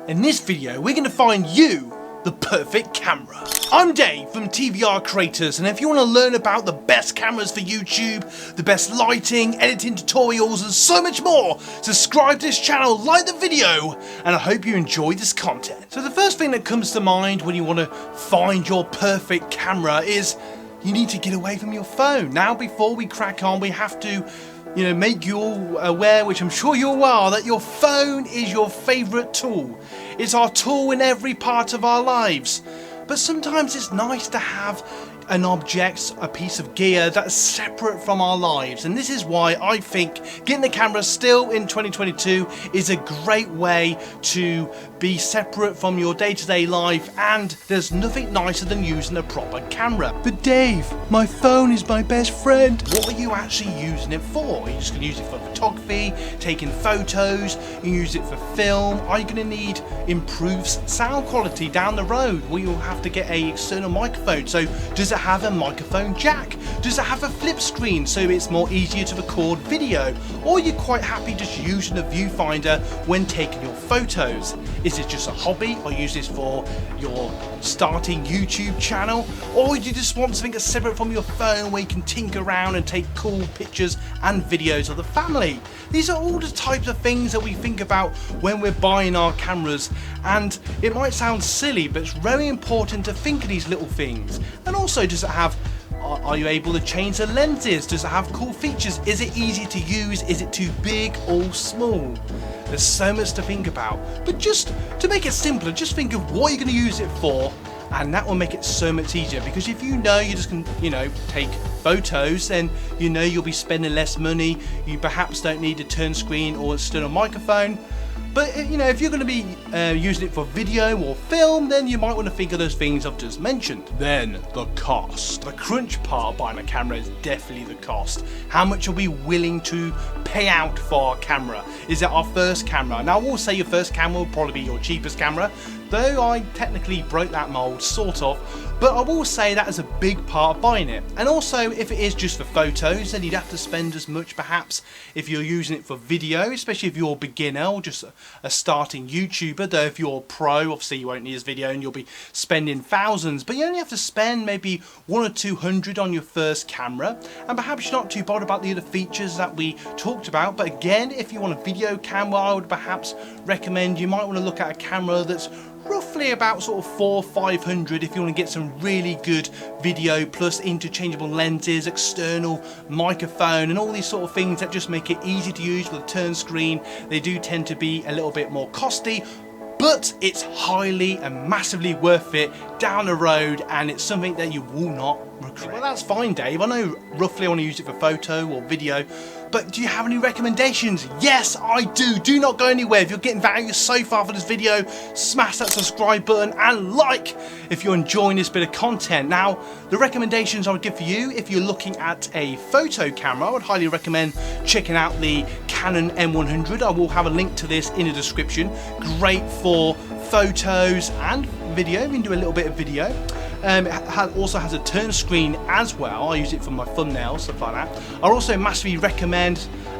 In this video, we're going to find you the perfect camera. I'm Dave from TVR Creators, and if you want to learn about the best cameras for YouTube, the best lighting, editing tutorials, and so much more, subscribe to this channel, like the video, and I hope you enjoy this content. So the first thing that comes to mind when you want to find your perfect camera is you need to get away from your phone. Now, before we crack on, we have to make you all aware, which I'm sure you all are, that your phone is your favourite tool. It's our tool in every part of our lives. But sometimes it's nice to have an object, a piece of gear that's separate from our lives. And this is why I think getting a camera still in 2022 is a great way to be separate from your day-to-day life, and there's nothing nicer than using a proper camera. But Dave, my phone is my best friend. What are you actually using it for? Are you just going to use it for photography, taking photos? You use it for film? Are you going to need improved sound quality down the road? Well, you'll have to get an external microphone. So does it have a microphone jack? Does it have a flip screen so it's more easier to record video? Or are you quite happy just using a viewfinder when taking your photos? Is it just a hobby, or use this for your starting YouTube channel? Or do you just want something that's separate from your phone where you can tinker around and take cool pictures and videos of the family? These are all the types of things that we think about when we're buying our cameras, and it might sound silly, but it's very important to think of these little things. And also, does it have, are you able to change the lenses? Does it have cool features? Is it easy to use? Is it too big or small? There's so much to think about, but just to make it simpler, just think of what you're going to use it for, and that will make it so much easier. Because if you know you're just going to, take photos, then you'll be spending less money. You perhaps don't need a turn screen or external microphone. But if you're going to be using it for video or film, then you might want to think of those things I've just mentioned. Then the cost. The crunch part of buying a camera is definitely the cost. How much are we willing to pay out for our camera? Is it our first camera? Now, I will say your first camera will probably be your cheapest camera, though I technically broke that mold, sort of. But I will say that is a big part of buying it. And also, if it is just for photos, then you'd have to spend as much perhaps if you're using it for video, especially if you're a beginner or just a starting YouTuber. Though if you're a pro, obviously you won't need this video and you'll be spending thousands. But you only have to spend maybe 100 or 200 on your first camera, and perhaps you're not too bothered about the other features that we talked about. But again, if you want a video camera, I would perhaps recommend you might want to look at a camera that's roughly about sort of 400 or 500 if you want to get some really good video, plus interchangeable lenses, external microphone, and all these sort of things that just make it easy to use with a turn screen. They do tend to be a little bit more costly, but it's highly and massively worth it down the road, and it's something that you will not regret. Well, that's fine, Dave. I know roughly I want to use it for photo or video, but do you have any recommendations? Yes, I do. Do not go anywhere. If you're getting value so far for this video, smash that subscribe button and like if you're enjoying this bit of content. Now, the recommendations I would give for you, if you're looking at a photo camera, I would highly recommend checking out the Canon M100. I will have a link to this in the description. Great for photos and video. You can do a little bit of video. It also has a turn screen as well. I use it for my thumbnails, stuff like that. I also massively recommend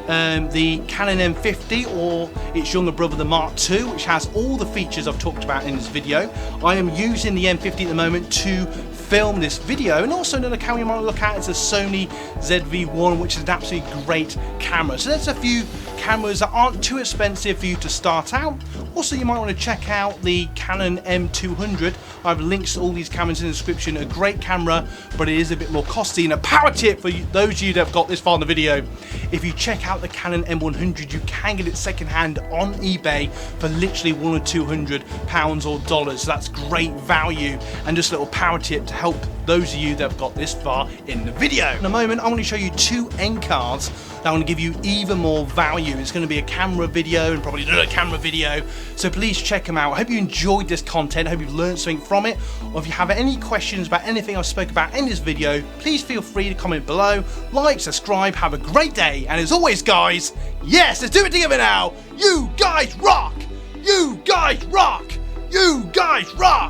the Canon M50 or its younger brother, the Mark II, which has all the features I've talked about in this video. I am using the M50 at the moment to film this video, and also another camera you might look at is a Sony ZV-1, which is an absolutely great camera. So there's a few cameras that aren't too expensive for you to start out. Also, you might want to check out the Canon M200. I have links to all these cameras in the description. A great camera, but it is a bit more costly. And a power tip for those of you that have got this far in the video: if you check out the Canon M100, you can get it secondhand on eBay for literally £100 or £200 or dollars. So that's great value, and just a little power tip to help those of you that have got this far in the video. In a moment, I'm going to show you two end cards that are going to give you even more value. It's going to be a camera video and probably another camera video, so please check them out. I hope you enjoyed this content. I hope you've learned something from it, or if you have any questions about anything I spoke about in this video, please feel free to comment below. Like, subscribe, have a great day, and as always, guys, yes, let's do it together now. You guys rock! You guys rock! You guys rock!